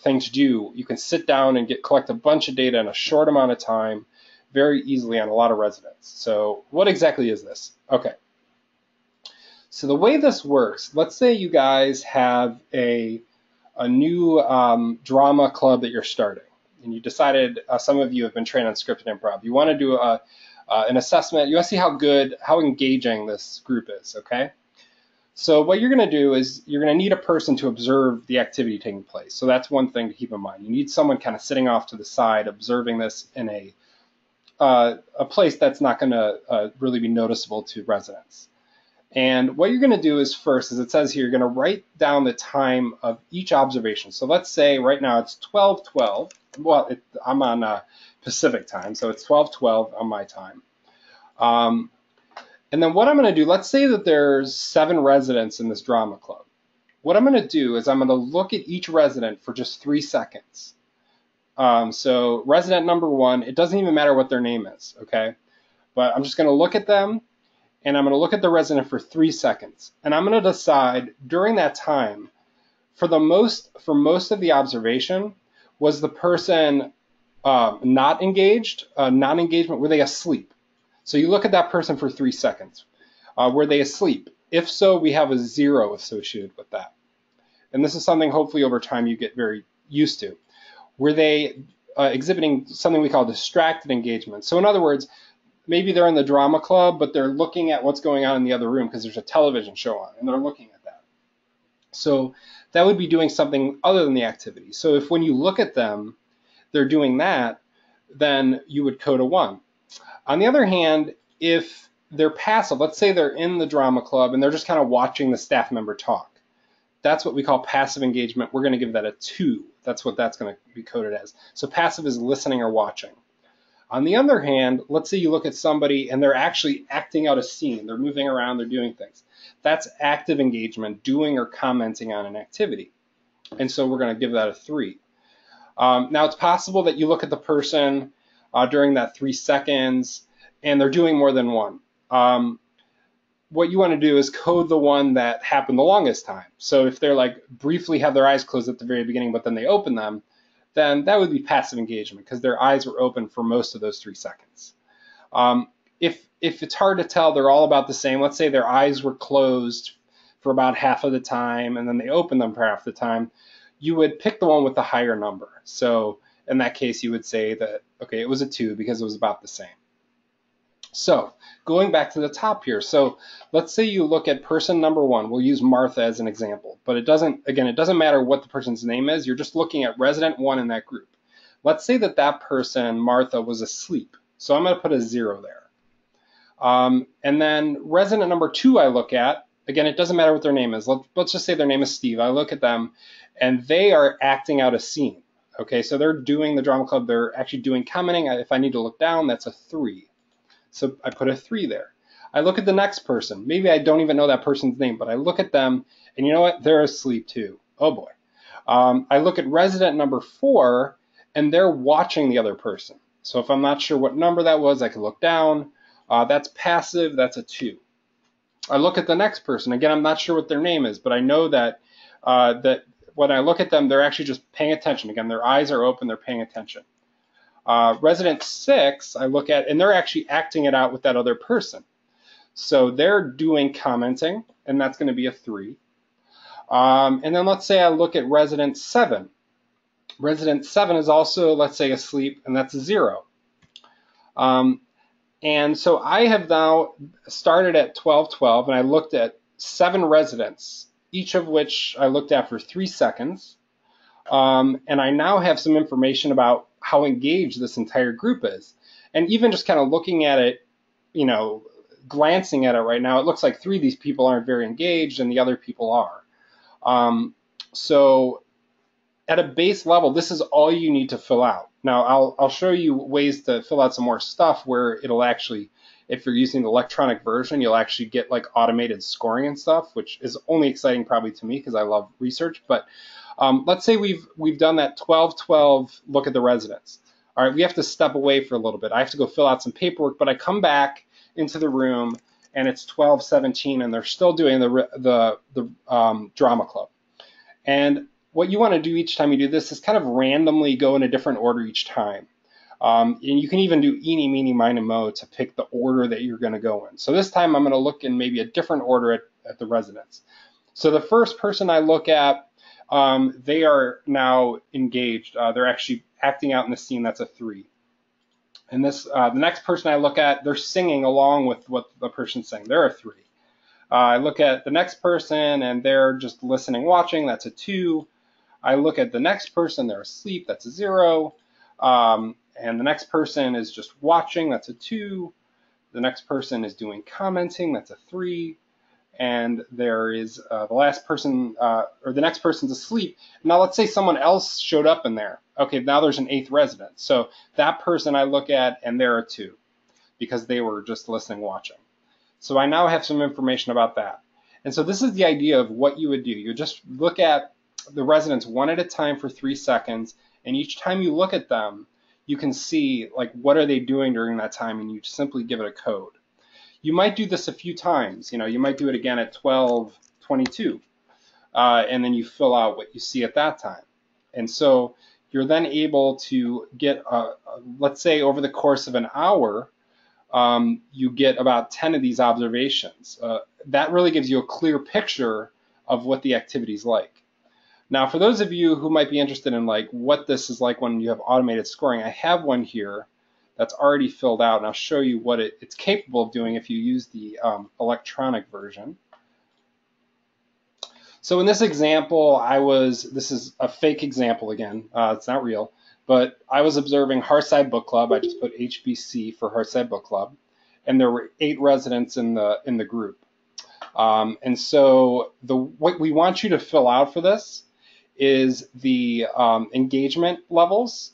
S1: thing to do. You can sit down and collect a bunch of data in a short amount of time, very easily on a lot of residents. So what exactly is this? Okay. So the way this works, let's say you guys have a new drama club that you're starting, and you decided, some of you have been trained on scripted improv. You want to do an assessment. You want to see how engaging this group is, okay? So what you're going to do is you're going to need a person to observe the activity taking place. So that's one thing to keep in mind. You need someone kind of sitting off to the side, observing this in a place that's not going to really be noticeable to residents. And what you're going to do is first, as it says here, you're going to write down the time of each observation. So let's say right now it's 12:12. Well, I'm on Pacific time, so it's 12:12 on my time. And then what I'm going to do, let's say that there's 7 residents in this drama club. What I'm going to do is I'm going to look at each resident for just 3 seconds. So resident number 1, it doesn't even matter what their name is, okay? But I'm just going to look at them, and I'm going to look at the resident for 3 seconds. And I'm going to decide during that time, for most of the observation, was the person not engaged, non-engagement, were they asleep? So you look at that person for 3 seconds. Were they asleep? If so, we have a 0 associated with that. And this is something hopefully over time you get very used to. Were they exhibiting something we call distracted engagement? So in other words, maybe they're in the drama club, but they're looking at what's going on in the other room because there's a television show on, and they're looking at that. So that would be doing something other than the activity. So if when you look at them, they're doing that, then you would code a 1. On the other hand, if they're passive, let's say they're in the drama club and they're just kind of watching the staff member talk. That's what we call passive engagement. We're going to give that a 2. That's what that's going to be coded as. So passive is listening or watching. On the other hand, let's say you look at somebody and they're actually acting out a scene. They're moving around, they're doing things. That's active engagement, doing or commenting on an activity. And so we're going to give that a 3. Now it's possible that you look at the person during that 3 seconds and they're doing more than one. What you want to do is code the one that happened the longest time. So if they're like briefly have their eyes closed at the very beginning, but then they open them, then that would be passive engagement because their eyes were open for most of those 3 seconds. If it's hard to tell, they're all about the same. Let's say their eyes were closed for about half of the time and then they open them for half the time, you would pick the one with the higher number. So in that case, you would say that, okay, it was a 2 because it was about the same. So going back to the top here, so let's say you look at person number 1. We'll use Martha as an example, but it doesn't matter what the person's name is. You're just looking at resident 1 in that group. Let's say that that person, Martha, was asleep. So I'm going to put a 0 there. And then resident number 2 I look at, again, it doesn't matter what their name is. Let's just say their name is Steve. I look at them and they are acting out a scene. Okay, so they're doing the drama club. They're actually doing commenting. If I need to look down, that's a 3. So I put a 3 there. I look at the next person. Maybe I don't even know that person's name, but I look at them and you know what? They're asleep too. Oh boy. I look at resident number 4 and they're watching the other person. So if I'm not sure what number that was, I can look down. That's passive, that's a 2. I look at the next person. Again, I'm not sure what their name is, but I know that that when I look at them, they're actually just paying attention. Again, their eyes are open, they're paying attention. Resident 6, I look at, and they're actually acting it out with that other person. So they're doing commenting, and that's going to be a 3. And then let's say I look at resident 7. Resident 7 is also, let's say, asleep, and that's a 0. And so I have now started at 12:12, and I looked at 7 residents, each of which I looked at for 3 seconds. And I now have some information about how engaged this entire group is. And even just kind of looking at it, you know, glancing at it right now, it looks like 3 of these people aren't very engaged and the other people are. So at a base level, this is all you need to fill out. Now, I'll show you ways to fill out some more stuff where it'll actually, if you're using the electronic version, you'll actually get like automated scoring and stuff, which is only exciting probably to me because I love research. But let's say we've done that 12:12 look at the residents. All right, we have to step away for a little bit. I have to go fill out some paperwork, but I come back into the room and it's 12:17 and they're still doing the drama club. And what you want to do each time you do this is kind of randomly go in a different order each time. And you can even do eeny, meeny, miny, mo to pick the order that you're going to go in. So this time I'm going to look in maybe a different order at the residents. So the first person I look at, they are now engaged. They're actually acting out in the scene. That's a 3. And this, the next person I look at, they're singing along with what the person's saying. They're a 3. I look at the next person and they're just listening, watching. That's a 2. I look at the next person, they're asleep. That's a 0. And the next person is just watching. That's a 2. The next person is doing commenting. That's a 3. and there is the last person or the next person's asleep. Now let's say someone else showed up in there. Okay, now there's an 8th resident. So that person I look at, and there are 2 because they were just listening, watching. So I now have some information about that. And so this is the idea of what you would do. You just look at the residents one at a time for 3 seconds, and each time you look at them, you can see like what are they doing during that time, and you simply give it a code. You might do this a few times. You might do it again at 12:22, and then you fill out what you see at that time. And so you're then able to get, let's say over the course of an hour, you get about 10 of these observations. That really gives you a clear picture of what the activity is like. Now, for those of you who might be interested in like what this is like when you have automated scoring, I have one here that's already filled out, and I'll show you what it's capable of doing if you use the electronic version. So in this example, this is a fake example again, it's not real, but I was observing Hearthside Book Club. I just put HBC for Hearthside Book Club, and there were 8 residents in the group. And so what we want you to fill out for this is the engagement levels,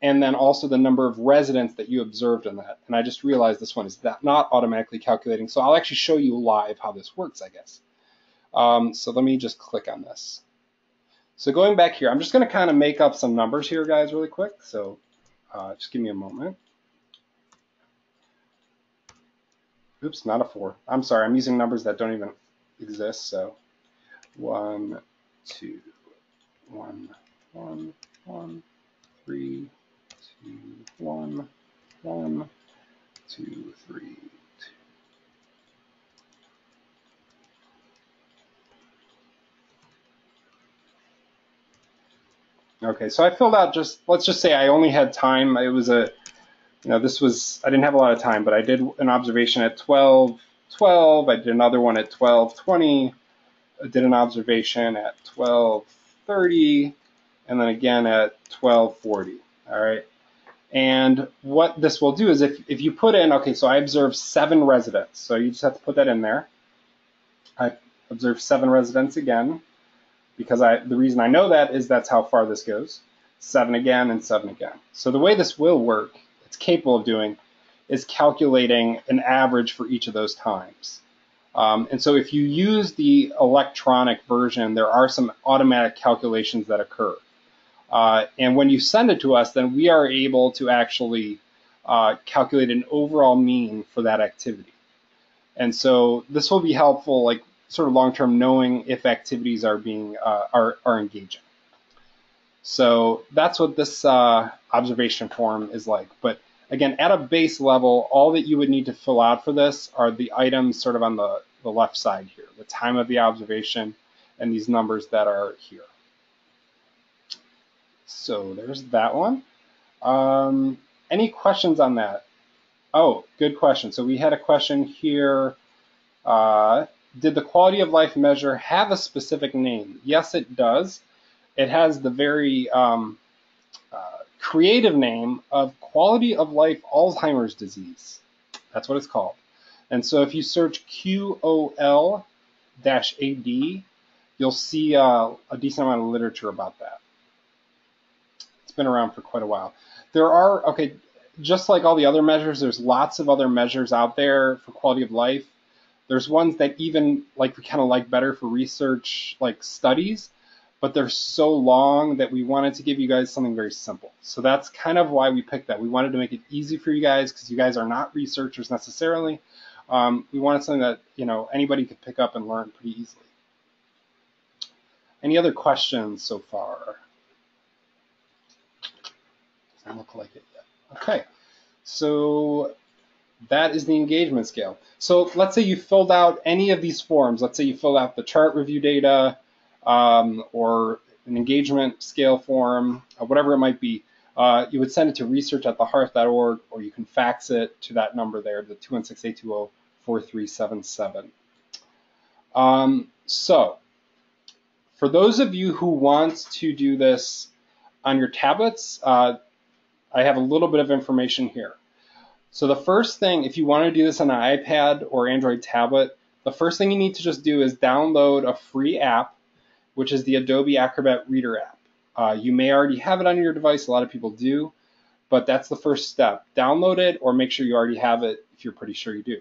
S1: and then also the number of residents that you observed in that. And I just realized this one is not automatically calculating, so I'll actually show you live how this works, I guess. So let me just click on this. So going back here, I'm just going to kind of make up some numbers here, guys, really quick. So just give me a moment. Oops, not a 4. I'm sorry, I'm using numbers that don't even exist. So 1, 2, 1, 1, 1, 3, 2, 1, 1, 2, 3, 2. Okay, so I filled out let's just say I only had time. It was I didn't have a lot of time, but I did an observation at 12:12. I did another one at 12:20. I did an observation at 12:30, and then again at 12:40. All right. And what this will do is if you put in, okay, so I observed 7 residents. So you just have to put that in there. I observed 7 residents again, because the reason I know that is that's how far this goes. 7 again and 7 again. So the way this will work, it's capable of doing, is calculating an average for each of those times. And so if you use the electronic version, there are some automatic calculations that occur. And when you send it to us, then we are able to actually calculate an overall mean for that activity. And so this will be helpful, like sort of long-term, knowing if activities are being are engaging. So that's what this observation form is like. But again, at a base level, all that you would need to fill out for this are the items sort of on the left side here, the time of the observation, and these numbers that are here. So there's that one. Any questions on that? Oh, good question. So we had a question here. Did the quality of life measure have a specific name? Yes, it does. It has the very creative name of Quality of Life Alzheimer's Disease. That's what it's called. And so if you search QOL-AD, you'll see a decent amount of literature about that. It's been around for quite a while. There are, okay, just like all the other measures, there's lots of other measures out there for quality of life. There's ones that even we kind of like better for research, like studies, but they're so long that we wanted to give you guys something very simple. So that's kind of why we picked that. We wanted to make it easy for you guys because you guys are not researchers necessarily. We wanted something that anybody could pick up and learn pretty easily. Any other questions so far? Doesn't look like it yet. Okay, so that is the engagement scale. So let's say you filled out any of these forms. Let's say you filled out the chart review data or an engagement scale form, whatever it might be. You would send it to research@thehearth.org, or you can fax it to that number there, the 216-820-4377. So for those of you who want to do this on your tablets, I have a little bit of information here. So the first thing, if you want to do this on an iPad or Android tablet, the first thing you need to just do is download a free app, which is the Adobe Acrobat Reader app. You may already have it on your device. A lot of people do, but that's the first step. Download it, or make sure you already have it if you're pretty sure you do.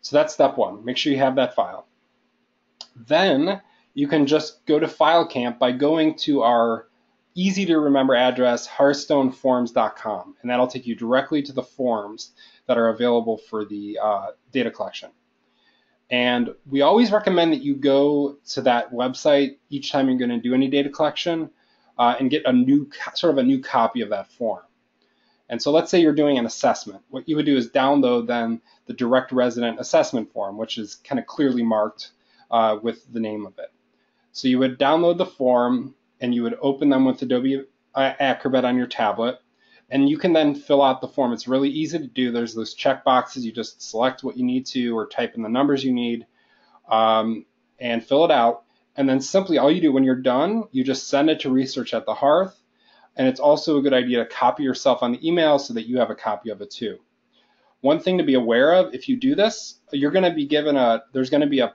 S1: So that's step one. Make sure you have that file. Then you can just go to FileCamp by going to our easy to remember address, hearthstoneforms.com, and that'll take you directly to the forms that are available for the data collection. And we always recommend that you go to that website each time you're going to do any data collection and get a new copy of that form. And so let's say you're doing an assessment. What you would do is download then the direct resident assessment form, which is kind of clearly marked with the name of it. So you would download the form and you would open them with Adobe Acrobat on your tablet, and you can then fill out the form. It's really easy to do. There's those check boxes. You just select what you need to or type in the numbers you need and fill it out. And then simply all you do when you're done, you just send it to Research at the Hearth. And it's also a good idea to copy yourself on the email so that you have a copy of it too. One thing to be aware of, if you do this, you're going to be given there's going to be a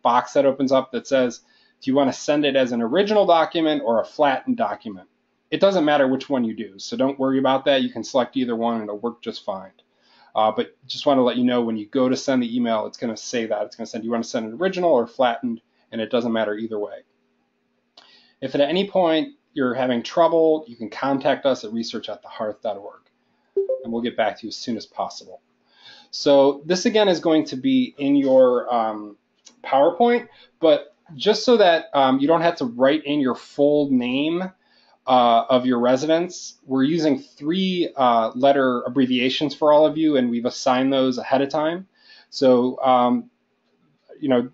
S1: box that opens up that says, do you want to send it as an original document or a flattened document? It doesn't matter which one you do, so don't worry about that. You can select either one and it'll work just fine. But just want to let you know when you go to send the email, it's going to say that. It's going to say, do you want to send an original or flattened? And it doesn't matter either way. If at any point you're having trouble, you can contact us at researchatthehearth.org, and we'll get back to you as soon as possible. So this again is going to be in your PowerPoint, but just so that you don't have to write in your full name of your residence, we're using 3-letter abbreviations for all of you, and we've assigned those ahead of time. So, you know,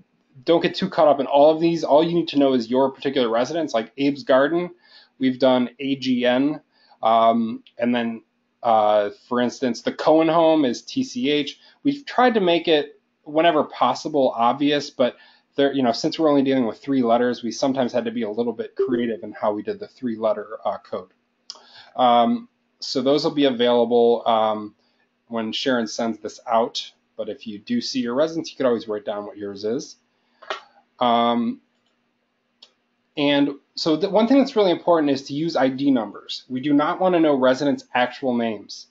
S1: don't get too caught up in all of these. All you need to know is your particular residence. Like Abe's Garden, we've done AGN, and then, for instance, the Cohen home is TCH. We've tried to make it, whenever possible, obvious, but there, you know, since we're only dealing with 3 letters, we sometimes had to be a little bit creative in how we did the 3-letter code. So those will be available when Sharon sends this out. But if you do see your residence, you could always write down what yours is. And so the one thing that's really important is to use ID numbers. We do not want to know residents' actual names.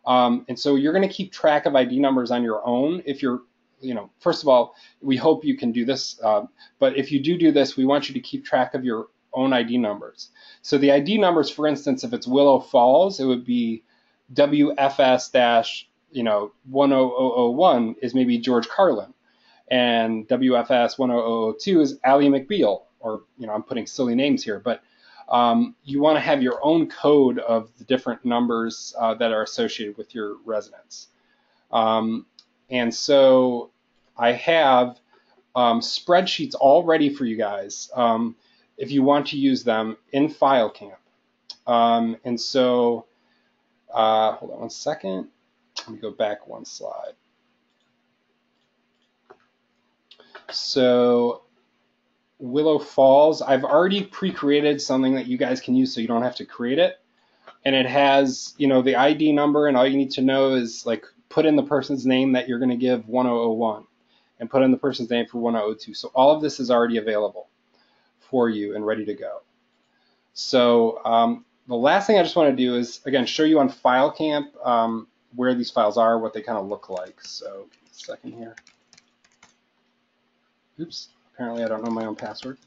S1: And so you're going to keep track of ID numbers on your own. If you're, you know, first of all, we hope you can do this. But if you do this, we want you to keep track of your own ID numbers. So the ID numbers, for instance, if it's Willow Falls, it would be WFS- 10001 is maybe George Carlin, and WFS 10002 is Ally McBeal, or, you know, I'm putting silly names here, but you want to have your own code of the different numbers that are associated with your residence. And so I have spreadsheets all ready for you guys if you want to use them in FileCamp. And so, hold on one second. Let me go back one slide. So Willow Falls, I've already pre-created something that you guys can use so you don't have to create it. And it has, you know, the ID number, and all you need to know is, like, put in the person's name that you're going to give 1001 and put in the person's name for 1002. So all of this is already available for you and ready to go. So the last thing I just want to do is, again, show you on FileCamp where these files are, what they kind of look like. So give me a second here. Oops, apparently I don't know my own password.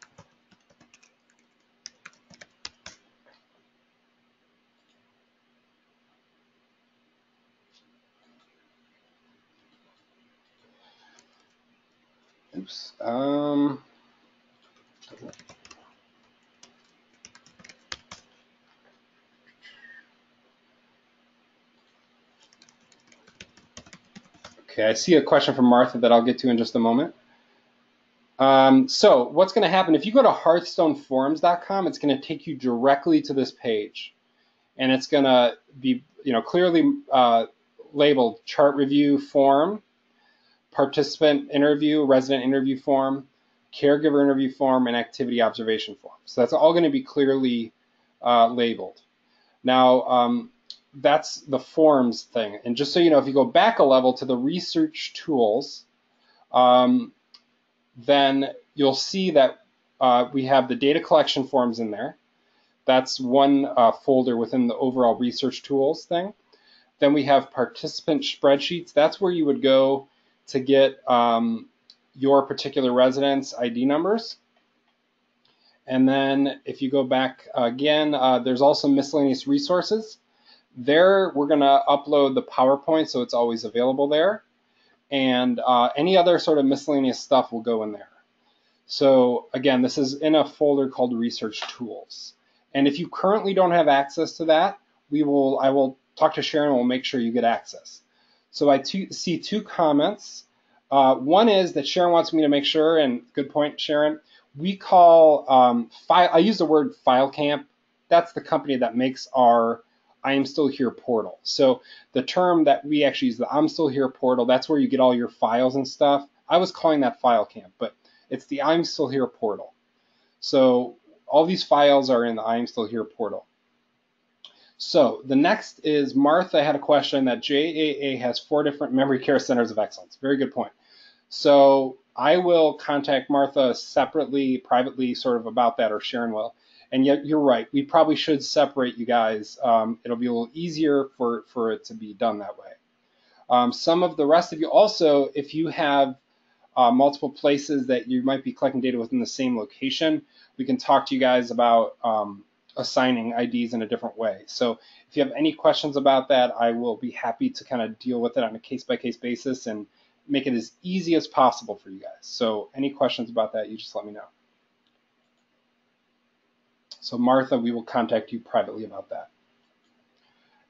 S1: Oops. Okay, I see a question from Martha that I'll get to in just a moment. So what's going to happen, if you go to hearthstoneforms.com, it's going to take you directly to this page. And it's going to be, you know, clearly labeled chart review form, participant interview, resident interview form, caregiver interview form, and activity observation form. So that's all going to be clearly labeled. Now, that's the forms thing. And just so you know, if you go back a level to the research tools, then you'll see that we have the data collection forms in there. That's one folder within the overall research tools thing. Then we have participant spreadsheets. That's where you would go to get your particular resident's ID numbers. And then if you go back again, there's also miscellaneous resources. There, we're going to upload the PowerPoint, so it's always available there. And any other sort of miscellaneous stuff will go in there. So again, this is in a folder called Research Tools. And if you currently don't have access to that, I will talk to Sharon and we'll make sure you get access. So I see two comments. One is that Sharon wants me to make sure, and good point, Sharon, we call, I use the word FileCamp. That's the company that makes our I Am Still Here portal. So the term that we actually use, the I'm Still Here portal, that's where you get all your files and stuff. I was calling that FileCamp, but it's the I'm Still Here portal. So all these files are in the I'm Still Here portal. So the next is Martha had a question that JAA has 4 different memory care centers of excellence. Very good point. So I will contact Martha separately, privately, sort of about that, or Sharon will. And yet you're right, we probably should separate you guys. It'll be a little easier for it to be done that way. Some of the rest of you also, if you have multiple places that you might be collecting data within the same location, we can talk to you guys about assigning IDs in a different way. So if you have any questions about that, I will be happy to kind of deal with it on a case-by-case basis and make it as easy as possible for you guys. So any questions about that, you just let me know. So Martha, we will contact you privately about that.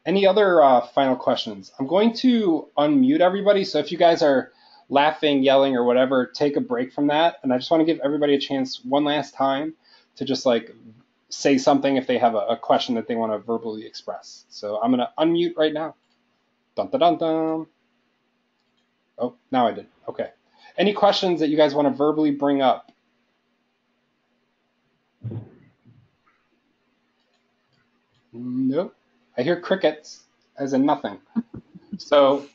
S1: Any other final questions? I'm going to unmute everybody. So if you guys are laughing, yelling, or whatever, take a break from that. And I just want to give everybody a chance one last time to just like say something if they have a question that they want to verbally express. So I'm going to unmute right now. Dun, dun, dun, dun. Oh, now I did. Okay. Any questions that you guys want to verbally bring up? Nope. I hear crickets, as in nothing. So,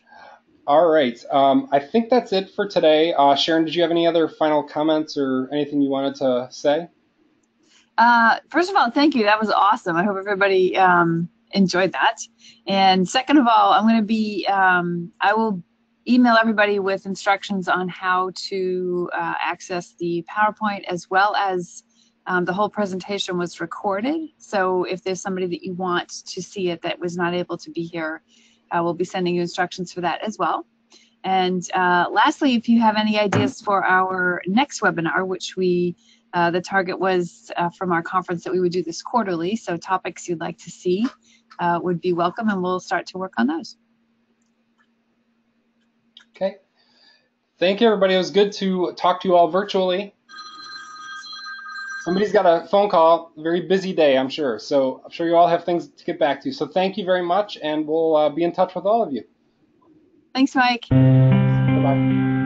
S1: all right. I think that's it for today. Sharon, did you have any other final comments or anything you wanted to say?
S2: First of all, thank you. That was awesome. I hope everybody enjoyed that. And second of all, I'm going to be, I will email everybody with instructions on how to access the PowerPoint, as well as the whole presentation was recorded. So if there's somebody that you want to see it that was not able to be here, we'll be sending you instructions for that as well. And lastly, if you have any ideas for our next webinar, which we the target was from our conference that we would do this quarterly, so topics you'd like to see would be welcome, and we'll start to work on those.
S1: Okay. Thank you, everybody. It was good to talk to you all virtually. Somebody's got a phone call. Very busy day, I'm sure. So I'm sure you all have things to get back to. So thank you very much, and we'll be in touch with all of you.
S2: Thanks, Mike.
S1: Bye-bye.